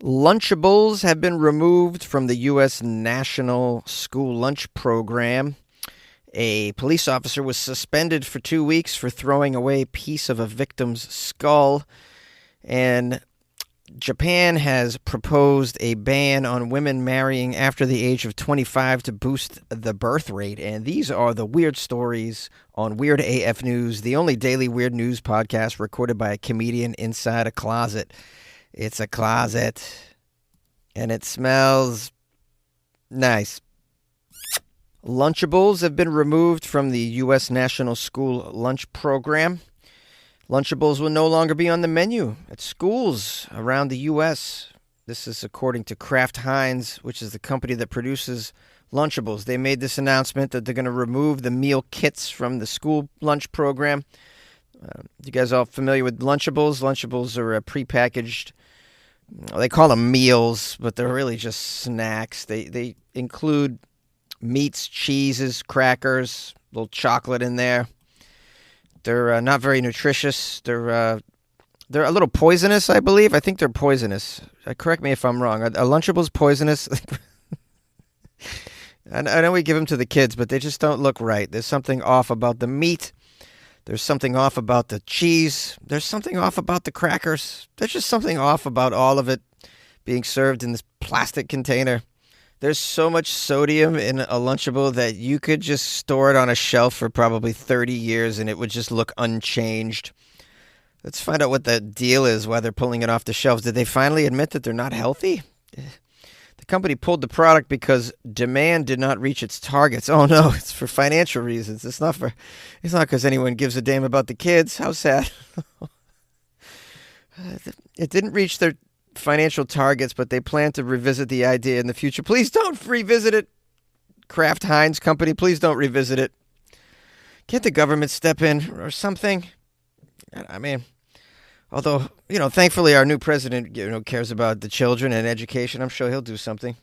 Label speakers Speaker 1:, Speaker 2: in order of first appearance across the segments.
Speaker 1: Lunchables have been removed from the U.S. National School Lunch Program. A police officer was suspended for 2 weeks for throwing away a piece of a victim's skull. And Japan has proposed a ban on women marrying after the age of 25 to boost the birth rate. And these are the weird stories on Weird AF News, the only daily weird news podcast recorded by a comedian inside a closet. It's a closet, and it smells nice. Lunchables have been removed from the U.S. National School Lunch Program. Lunchables will no longer be on the menu at schools around the U.S. This is according to Kraft Heinz, which is the company that produces Lunchables. They made this announcement that they're going to remove the meal kits from the school lunch program. You guys all familiar with Lunchables? Lunchables are prepackaged. They call them meals, but they're really just snacks. They include meats, cheeses, crackers, a little chocolate in there. They're not very nutritious. They're a little poisonous, I believe. I think they're poisonous. Correct me if I'm wrong. Are Lunchables poisonous? I know we give them to the kids, but they just don't look right. There's something off about the meat. There's something off about the cheese. There's something off about the crackers. There's just something off about all of it being served in this plastic container. There's so much sodium in a Lunchable that you could just store it on a shelf for probably 30 years and it would just look unchanged. Let's find out what the deal is, why they're pulling it off the shelves. Did they finally admit that they're not healthy? The company pulled the product because demand did not reach its targets. Oh no, it's for financial reasons. It's not because anyone gives a damn about the kids. How sad. It didn't reach their financial targets, but they plan to revisit the idea in the future. Please don't revisit it. Kraft Heinz Company, please don't revisit it. Can't the government step in or something? I mean, although, thankfully our new president, cares about the children and education. I'm sure he'll do something.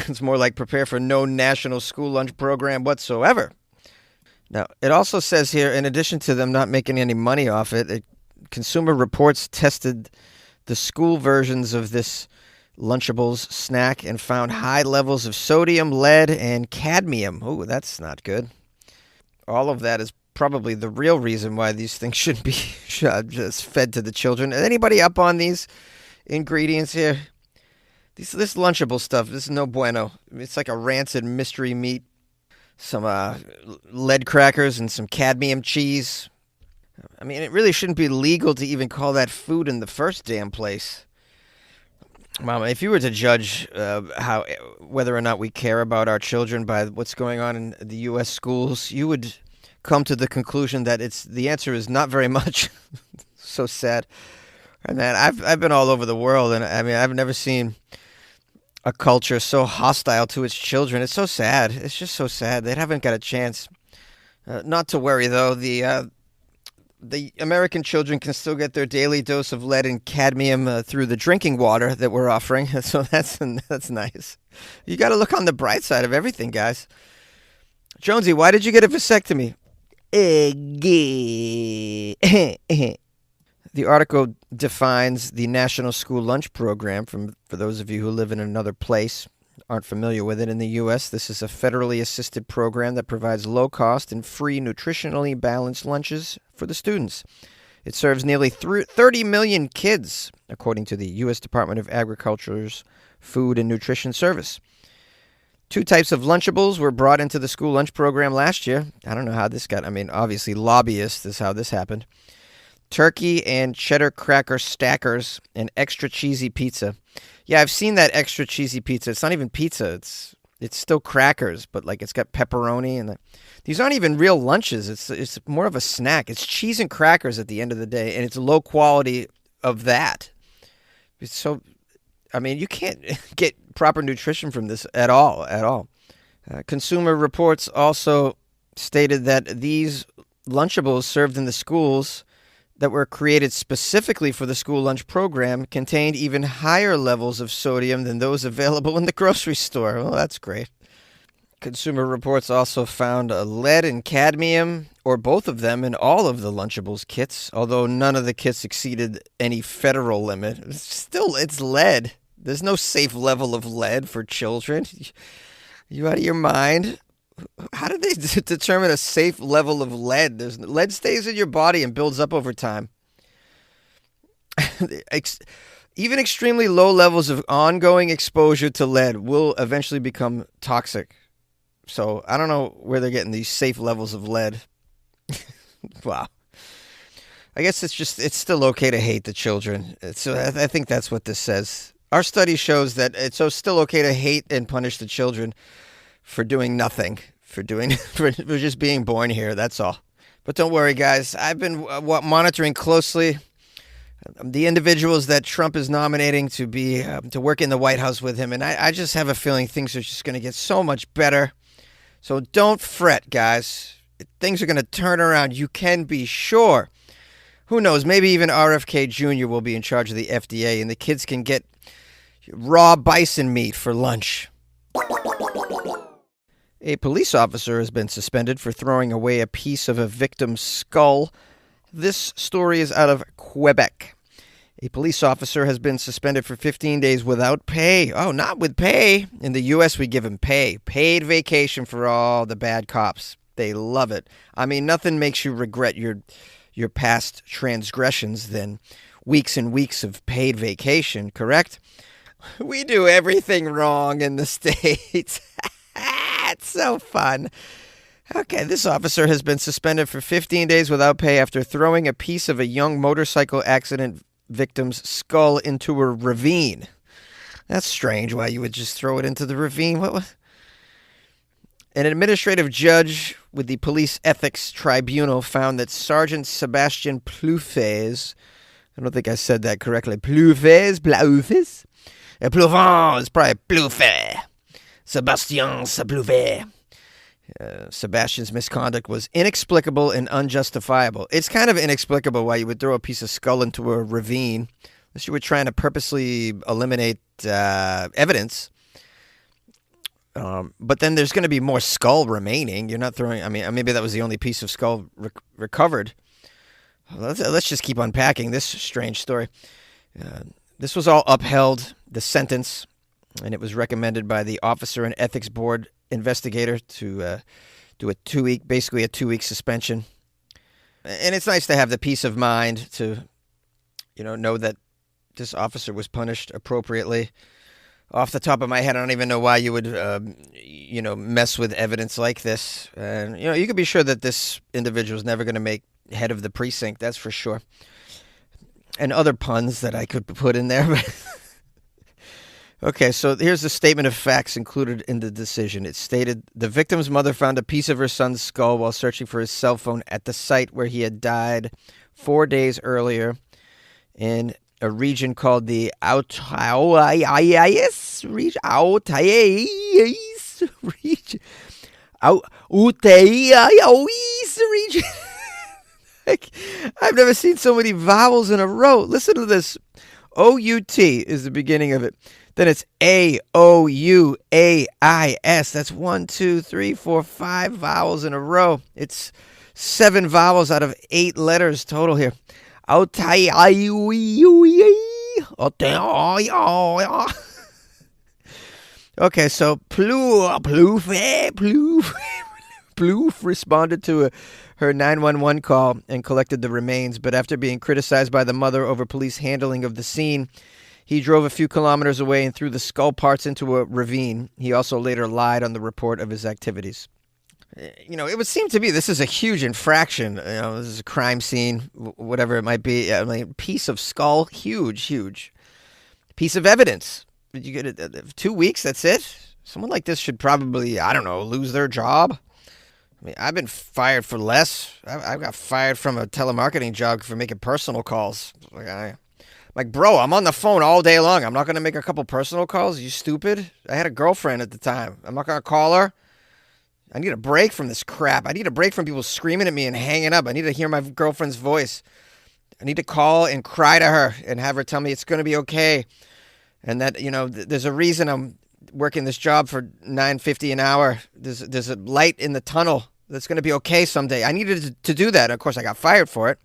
Speaker 1: It's more like prepare for no national school lunch program whatsoever. Now, it also says here, in addition to them not making any money off it, Consumer Reports tested the school versions of this Lunchables snack and found high levels of sodium, lead, and cadmium. Oh, that's not good. All of that is probably the real reason why these things shouldn't be just fed to the children. Anybody up on these ingredients here? This Lunchable stuff, this is no bueno. It's like a rancid mystery meat, some lead crackers, and some cadmium cheese. I mean, it really shouldn't be legal to even call that food in the first damn place. Mama, if you were to judge whether or not we care about our children by what's going on in the U.S. schools, you would come to the conclusion that the answer is not very much. So sad. And man, I've been all over the world, and I mean, I've never seen a culture so hostile to its children. It's so sad. It's just so sad. They haven't got a chance. Not to worry though. The American children can still get their daily dose of lead and cadmium through the drinking water that we're offering. So that's nice. You got to look on the bright side of everything, guys. Jonesy, why did you get a vasectomy? The article defines the National School Lunch Program for those of you who live in another place, aren't familiar with it. In the U.S., this is a federally assisted program that provides low-cost and free nutritionally balanced lunches for the students. It serves nearly 30 million kids, according to the U.S. Department of Agriculture's Food and Nutrition Service. 2 types of Lunchables were brought into the school lunch program last year. I don't know how this got. I mean, obviously, lobbyists is how this happened. Turkey and cheddar cracker stackers and extra cheesy pizza. Yeah, I've seen that extra cheesy pizza. It's not even pizza. It's still crackers, but like it's got pepperoni and these aren't even real lunches. It's more of a snack. It's cheese and crackers at the end of the day, and it's low quality of that. It's so, I mean, you can't get proper nutrition from this at all. Consumer Reports also stated that these Lunchables served in the schools that were created specifically for the school lunch program contained even higher levels of sodium than those available in the grocery store. Well, that's great. Consumer Reports also found lead and cadmium, or both of them, in all of the Lunchables kits, although none of the kits exceeded any federal limit. Still, it's lead. There's no safe level of lead for children. You out of your mind? How did they determine a safe level of lead? Lead stays in your body and builds up over time. Even extremely low levels of ongoing exposure to lead will eventually become toxic. So I don't know where they're getting these safe levels of lead. Wow. I guess it's still okay to hate the children. So I think that's what this says. Our study shows that it's still okay to hate and punish the children for doing nothing, for just being born here. That's all. But don't worry, guys. I've been monitoring closely the individuals that Trump is nominating to work in the White House with him, and I just have a feeling things are just going to get so much better. So don't fret, guys. Things are going to turn around. You can be sure. Who knows? Maybe even RFK Jr. will be in charge of the FDA, and the kids can get raw bison meat for lunch. A police officer has been suspended for throwing away a piece of a victim's skull. This story is out of Quebec. A police officer has been suspended for 15 days without pay. Oh, not with pay. In the U.S., we give him pay. Paid vacation for all the bad cops. They love it. I mean, nothing makes you regret your past transgressions than weeks and weeks of paid vacation, correct? We do everything wrong in the States. It's so fun. Okay, this officer has been suspended for 15 days without pay after throwing a piece of a young motorcycle accident victim's skull into a ravine. That's strange why you would just throw it into the ravine. What? An administrative judge with the Police Ethics Tribunal found that Sergeant Sebastian Ploufez, I don't think I said that correctly, Ploufez, Ploufez, probably Ploufez, Sebastian Ploufez. Sebastian's misconduct was inexplicable and unjustifiable. It's kind of inexplicable why you would throw a piece of skull into a ravine, unless you were trying to purposely eliminate evidence. But then there's going to be more skull remaining. You're not throwing, maybe that was the only piece of skull recovered. Let's just keep unpacking this strange story. This was all upheld, the sentence, and it was recommended by the Officer and Ethics Board investigator to do a 2-week suspension. And it's nice to have the peace of mind to, know that this officer was punished appropriately. Off the top of my head, I don't even know why you would, mess with evidence like this. And, you can be sure that this individual is never going to make head of the precinct. That's for sure. And other puns that I could put in there. Okay, so here's the statement of facts included in the decision. It stated, the victim's mother found a piece of her son's skull while searching for his cell phone at the site where he had died 4 days earlier in a region called the Outayais region. I've never seen so many vowels in a row. Listen to this. O-U-T is the beginning of it. Then it's A-O-U-A-I-S. That's 1, 2, 3, 4, 5 vowels in a row. It's 7 vowels out of 8 letters total here. Okay, so Plouf responded to her 911 call and collected the remains, but after being criticized by the mother over police handling of the scene, he drove a few kilometers away and threw the skull parts into a ravine. He also later lied on the report of his activities. It would seem to me this is a huge infraction. This is a crime scene, whatever it might be. Piece of skull, huge. Piece of evidence. You get it 2 weeks, that's it? Someone like this should probably, lose their job. I've been fired for less. I got fired from a telemarketing job for making personal calls. Bro, I'm on the phone all day long. I'm not going to make a couple personal calls. You stupid? I had a girlfriend at the time. I'm not going to call her. I need a break from this crap. I need a break from people screaming at me and hanging up. I need to hear my girlfriend's voice. I need to call and cry to her and have her tell me it's going to be okay. And that, there's a reason working this job for $9.50 an hour. There's a light in the tunnel that's going to be okay someday. I needed to do that. Of course, I got fired for it.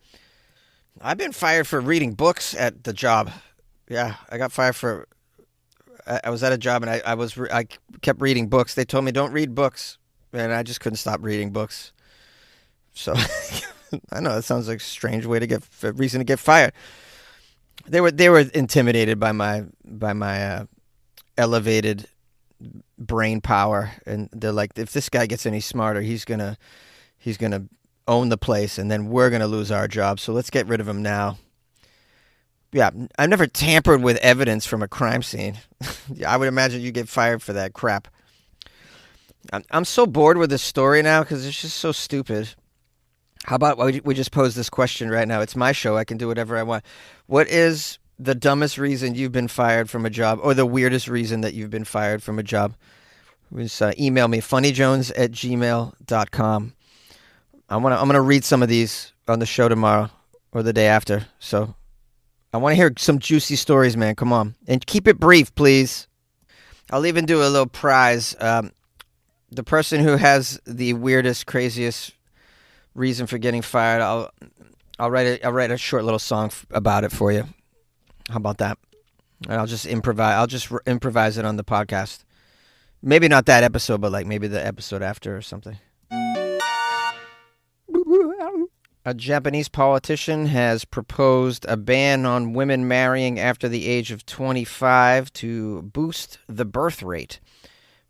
Speaker 1: I've been fired for reading books at the job. Yeah, I got fired for. I was at a job and I kept reading books. They told me don't read books, and I just couldn't stop reading books. So I know that sounds like a strange way to get a reason to get fired. They were intimidated by my elevated brain power, and they're like, if this guy gets any smarter, he's gonna own the place, and then we're gonna lose our job. So let's get rid of him now. Yeah, I've never tampered with evidence from a crime scene. I would imagine you get fired for that crap. I'm so bored with this story now because it's just so stupid. How about we just pose this question right now? It's my show. I can do whatever I want. What is the dumbest reason you've been fired from a job, or the weirdest reason that you've been fired from a job? Just email me, funnyjones@gmail.com. I'm gonna read some of these on the show tomorrow or the day after. So I want to hear some juicy stories, man. Come on. And keep it brief, please. I'll even do a little prize. The person who has the weirdest, craziest reason for getting fired, I'll write a short little song about it for you. How about that? And I'll just improvise it on the podcast. Maybe not that episode, but like maybe the episode after or something. A Japanese politician has proposed a ban on women marrying after the age of 25 to boost the birth rate.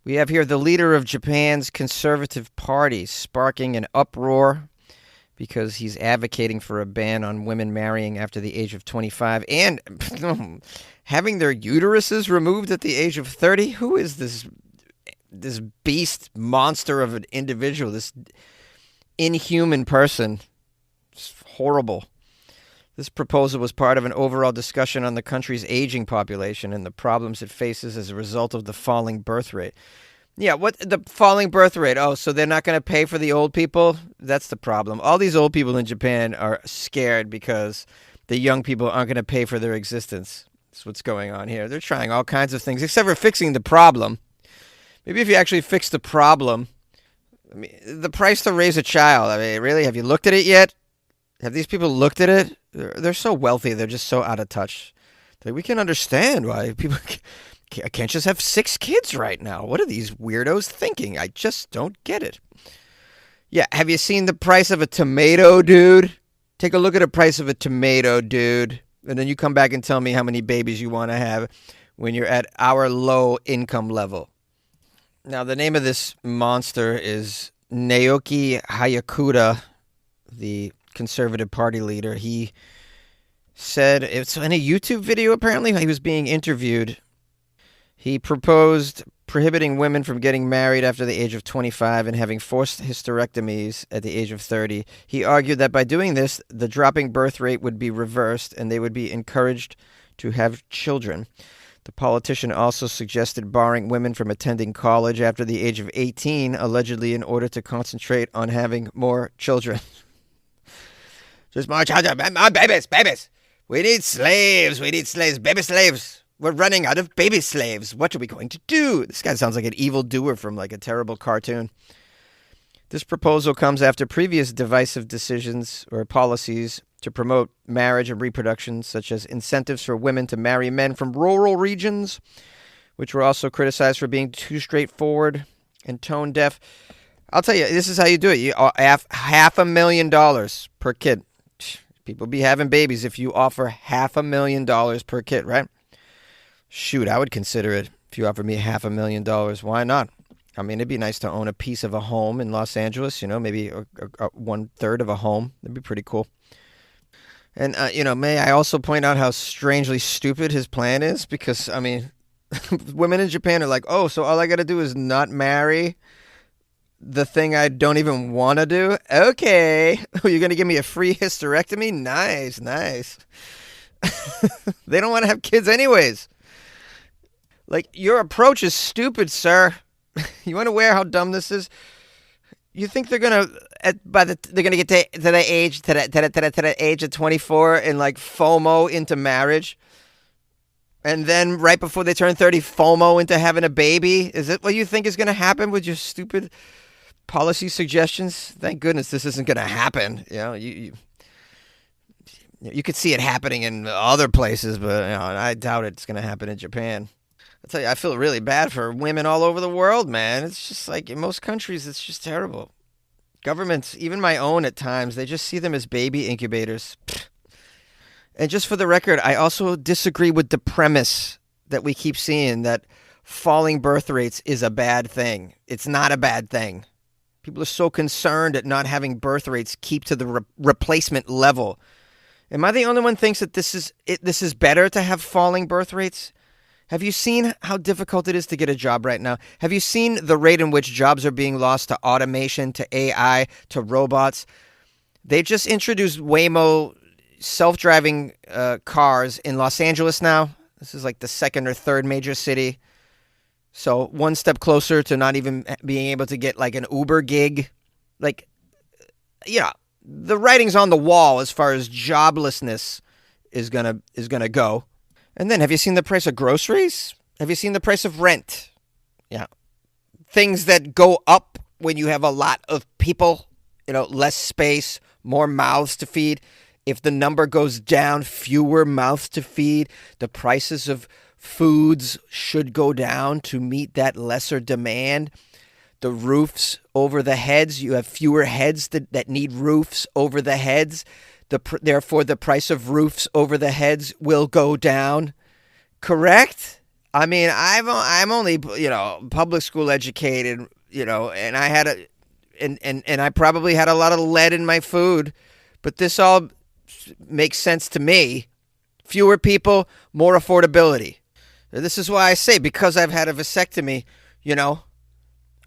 Speaker 1: We have here the leader of Japan's Conservative Party sparking an uproar because he's advocating for a ban on women marrying after the age of 25 and having their uteruses removed at the age of 30. Who is this beast monster of an individual, this inhuman person? It's horrible. This proposal was part of an overall discussion on the country's aging population and the problems it faces as a result of the falling birth rate. Yeah, what the falling birth rate? Oh, so they're not going to pay for the old people? That's the problem. All these old people in Japan are scared because the young people aren't going to pay for their existence. That's what's going on here. They're trying all kinds of things except for fixing the problem. Maybe if you actually fix the problem, I mean, the price to raise a child. I mean, really, have you looked at it yet? Have these people looked at it? They're so wealthy. They're just so out of touch. Like, we can understand why people can't just have 6 kids right now. What are these weirdos thinking? I just don't get it. Yeah, have you seen the price of a tomato, dude? Take a look at the price of a tomato, dude. And then you come back and tell me how many babies you want to have when you're at our low income level. Now, the name of this monster is Naoki Hayakura, the Conservative Party leader. He said, it's in a YouTube video apparently, he was being interviewed. He proposed prohibiting women from getting married after the age of 25 and having forced hysterectomies at the age of 30. He argued that by doing this, the dropping birth rate would be reversed and they would be encouraged to have children. The politician also suggested barring women from attending college after the age of 18, allegedly in order to concentrate on having more children. Just more children, more babies. We need slaves, baby slaves. We're running out of baby slaves. What are we going to do? This guy sounds like an evildoer from like a terrible cartoon. This proposal comes after previous divisive decisions or policies to promote marriage and reproduction, such as incentives for women to marry men from rural regions, which were also criticized for being too straightforward and tone deaf. I'll tell you, this is how you do it. You have $500,000 per kid. People be having babies if you offer $500,000 per kid, right? Shoot, I would consider it if you offered me $500,000. Why not? I mean, it'd be nice to own a piece of a home in Los Angeles, maybe a 1/3 of a home. That'd be pretty cool. And, may I also point out how strangely stupid his plan is? Because, I mean, women in Japan are like, oh, so all I got to do is not marry the thing I don't even want to do? Okay. You're going to give me a free hysterectomy? Nice. They don't want to have kids anyways. Like, your approach is stupid, sir. You want to aware how dumb this is? You think they're gonna get to the age of 24 and like FOMO into marriage? And then right before they turn 30, FOMO into having a baby. Is it what you think is going to happen with your stupid policy suggestions? Thank goodness this isn't going to happen. You could see it happening in other places, but I doubt it's going to happen in Japan. I tell you, I feel really bad for women all over the world, man. It's just like in most countries, it's just terrible. Governments, even my own at times, they just see them as baby incubators. And just for the record, I also disagree with the premise that we keep seeing that falling birth rates is a bad thing. It's not a bad thing. People are so concerned at not having birth rates keep to the replacement level. Am I the only one who thinks that this is better to have falling birth rates? Have you seen how difficult it is to get a job right now? Have you seen the rate in which jobs are being lost to automation, to AI, to robots? They just introduced Waymo self-driving cars in Los Angeles now. This is like the second or third major city. So one step closer to not even being able to get like an Uber gig. Like, the writing's on the wall as far as joblessness is gonna go. And then, have you seen the price of groceries? Have you seen the price of rent? Yeah. Things that go up when you have a lot of people, less space, more mouths to feed. If the number goes down, fewer mouths to feed. The prices of foods should go down to meet that lesser demand. The roofs over the heads, you have fewer heads that need roofs over the heads. Therefore, the price of roofs over the heads will go down. Correct? I mean, I'm only public school educated, and I had and I probably had a lot of lead in my food, but this all makes sense to me. Fewer people, more affordability. This is why I say, because I've had a vasectomy,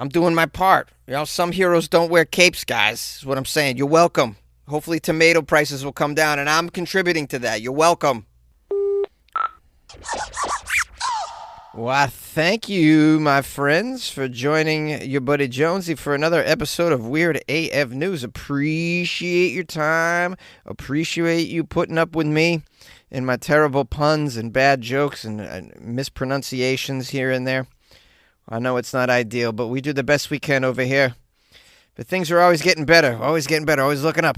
Speaker 1: I'm doing my part. Some heroes don't wear capes, guys, is what I'm saying. You're welcome. Hopefully tomato prices will come down, and I'm contributing to that. You're welcome. Well, thank you, my friends, for joining your buddy Jonesy for another episode of Weird AF News. Appreciate your time. Appreciate you putting up with me and my terrible puns and bad jokes and mispronunciations here and there. I know it's not ideal, but we do the best we can over here. But things are always getting better, always looking up.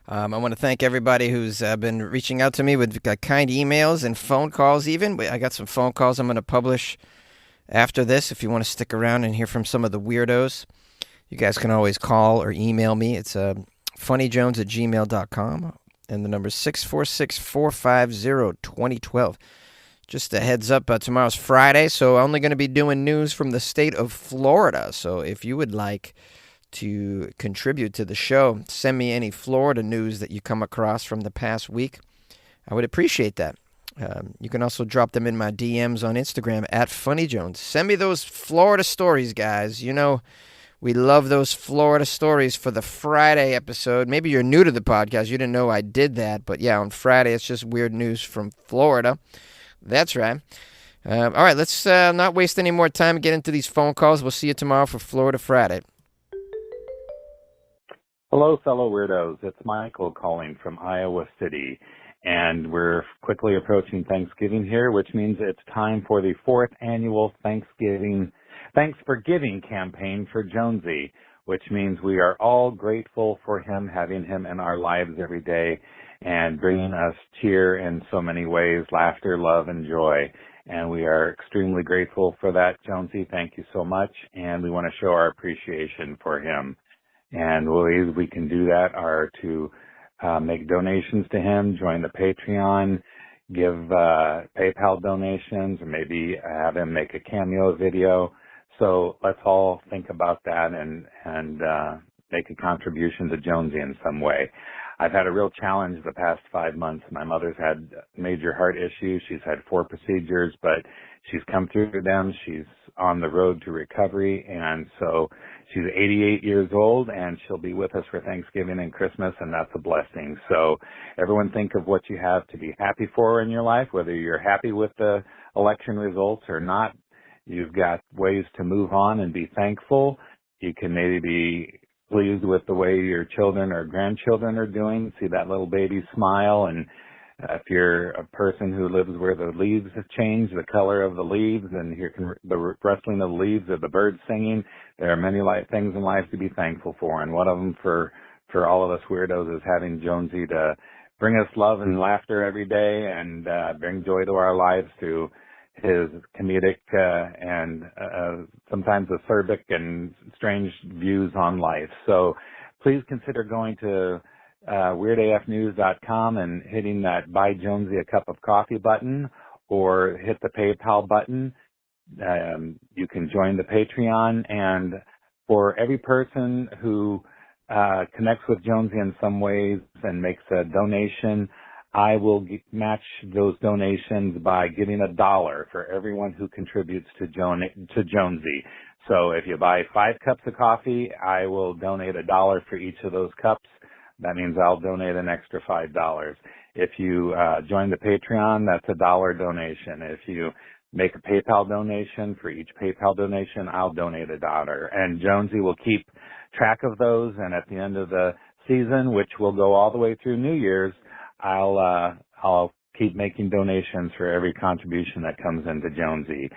Speaker 1: I want to thank everybody who's been reaching out to me with kind emails and phone calls even. I got some phone calls I'm going to publish after this. If you want to stick around and hear from some of the weirdos, you guys can always call or email me. It's funnyjones@gmail.com, and the number is 646-450-2012. Just a heads up, tomorrow's Friday, so I'm only going to be doing news from the state of Florida. So if you would like to contribute to the show, send me any Florida news that you come across from the past week. I would appreciate that. You can also drop them in my DMs on Instagram @FunnyJones. Send me those Florida stories, guys. We love those Florida stories for the Friday episode. Maybe you're new to the podcast. You didn't know I did that. But yeah, on Friday, it's just weird news from Florida. That's right. All right, let's not waste any more time and get into these phone calls. We'll see you tomorrow for Florida Friday.
Speaker 2: Hello, fellow weirdos. It's Michael calling from Iowa City, and we're quickly approaching Thanksgiving here, which means it's time for the 4th annual Thanks for Giving campaign for Jonesy, which means we are all grateful for him, having him in our lives every day and bringing us cheer in so many ways, laughter, love, and joy. And we are extremely grateful for that, Jonesy. Thank you so much. And we want to show our appreciation for him. And ways we can do that are to make donations to him, join the Patreon, give PayPal donations, or maybe have him make a cameo video. So let's all think about that and make a contribution to Jonesy in some way. I've had a real challenge the past 5 months. My mother's had major heart issues. She's had 4 procedures, but she's come through them. She's on the road to recovery, and so she's 88 years old, and she'll be with us for Thanksgiving and Christmas, and that's a blessing. So everyone think of what you have to be happy for in your life, whether you're happy with the election results or not. You've got ways to move on and be thankful. You can maybe be pleased with the way your children or grandchildren are doing, see that little baby smile, and If you're a person who lives where the leaves have changed, the color of the leaves, and hear the rustling of the leaves or the birds singing, there are many things in life to be thankful for. And one of them for all of us weirdos is having Jonesy to bring us love and laughter every day and bring joy to our lives through his comedic and sometimes acerbic and strange views on life. So please consider going to weirdafnews.com and hitting that Buy Jonesy a Cup of Coffee button, or hit the PayPal button. You can join the Patreon, and for every person who connects with Jonesy in some ways and makes a donation, I will match those donations by giving $1 for everyone who contributes to Jonesy. So if you buy 5 cups of coffee, I will donate $1 for each of those cups. That means I'll donate an extra $5. If you join the Patreon, that's $1 donation. If you make a PayPal donation, for each PayPal donation, I'll donate $1. And Jonesy will keep track of those, and at the end of the season, which will go all the way through New Year's, I'll keep making donations for every contribution that comes into Jonesy.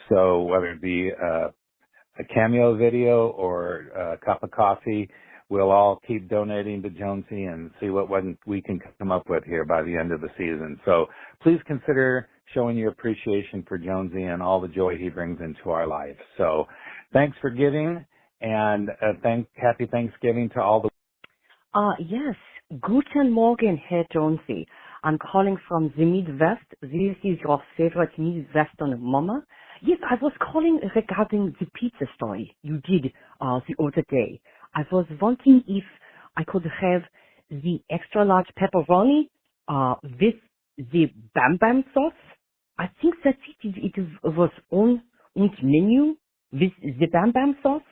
Speaker 2: So whether it be a cameo video or a cup of coffee, we'll all keep donating to Jonesy and see what we can come up with here by the end of the season. So please consider showing your appreciation for Jonesy and all the joy he brings into our life. So thanks for giving, and happy Thanksgiving to all the...
Speaker 3: Yes. Guten Morgen, Herr Jonesy. I'm calling from the Midwest. This is your favorite Midwestern mama. Yes, I was calling regarding the pizza story you did the other day. I was wondering if I could have the extra large pepperoni with the Bam Bam sauce. I think that it was on menu with the Bam Bam sauce,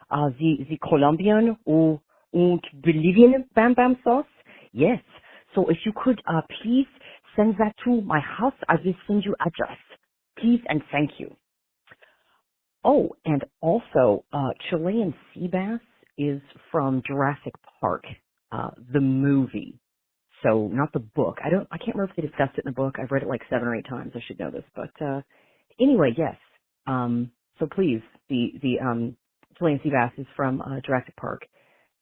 Speaker 3: the Colombian or and Bolivian Bam Bam sauce. Yes. So if you could please send that to my house, I will send you address. Please and thank you. Oh, and also Chilean sea bass is from Jurassic Park, the movie. So not the book. I can't remember if they discussed it in the book. I've read it like 7 or 8 times. I should know this, but anyway, yes. So please, the Chilean sea bass is from Jurassic Park,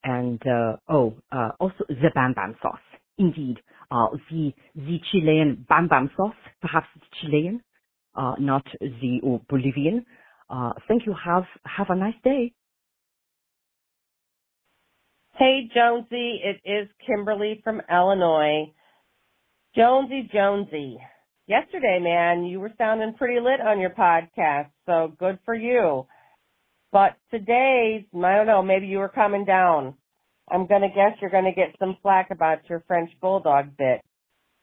Speaker 3: and also the Bam Bam sauce. Indeed, the Chilean Bam Bam sauce. Perhaps it's Chilean, not the Bolivian. Thank you. Have a nice day.
Speaker 4: Hey, Jonesy, it is Kimberly from Illinois. Jonesy. Yesterday, man, you were sounding pretty lit on your podcast, so good for you. But today, I don't know, maybe you were coming down. I'm going to guess you're going to get some flack about your French Bulldog bit.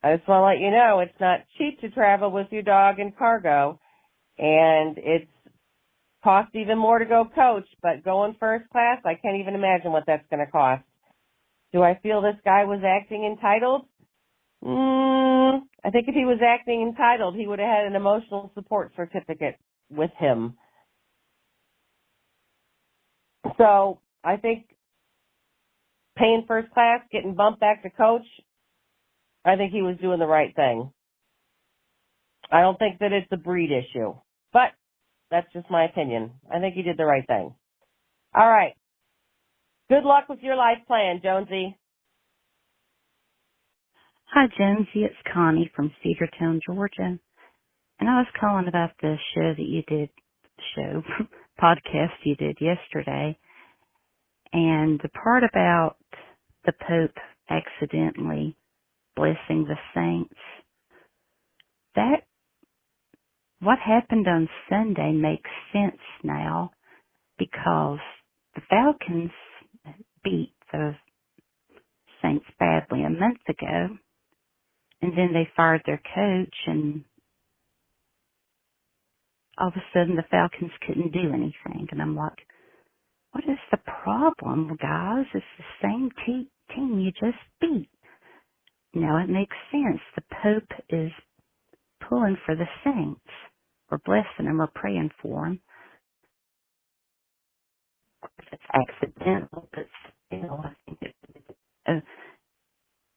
Speaker 4: I just want to let you know it's not cheap to travel with your dog in cargo, and it's cost even more to go coach, but going first class, I can't even imagine what that's going to cost. Do I feel this guy was acting entitled? I think if he was acting entitled, he would have had an emotional support certificate with him. So I think paying first class, getting bumped back to coach, I think he was doing the right thing. I don't think that it's a breed issue, but that's just my opinion. I think he did the right thing. All right. Good luck with your life plan, Jonesy.
Speaker 5: Hi, Jonesy. It's Connie from Cedartown, Georgia. And I was calling about the show that you did, podcast you did yesterday. And the part about the Pope accidentally blessing the saints, what happened on Sunday makes sense now, because the Falcons beat the Saints badly a month ago, and then they fired their coach, and all of a sudden the Falcons couldn't do anything. And I'm like, what is the problem, guys? It's the same team you just beat. Now it makes sense. The Pope is pulling for the Saints, or blessing them, or praying for them. If it's accidental, but still, I think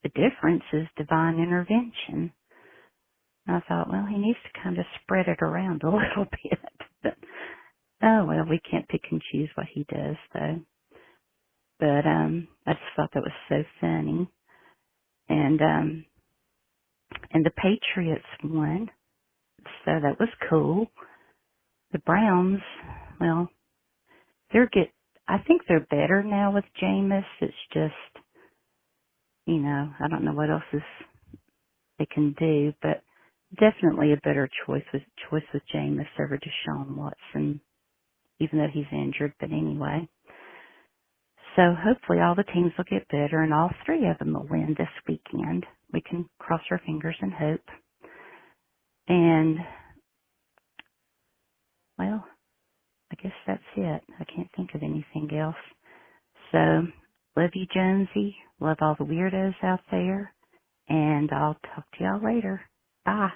Speaker 5: the difference is divine intervention. And I thought, well, he needs to kind of spread it around a little bit. But, oh, well, we can't pick and choose what he does, though. But I just thought that was so funny. And the Patriots won, so that was cool. The Browns, well, I think they're better now with Jameis. It's just, I don't know what else they can do, but definitely a better choice with Jameis over Deshaun Watson, even though he's injured. But anyway, so hopefully all the teams will get better and all three of them will win this weekend. We can cross our fingers and hope. And, well, I guess that's it. I can't think of anything else. So, love you, Jonesy. Love all the weirdos out there. And I'll talk to y'all later. Bye.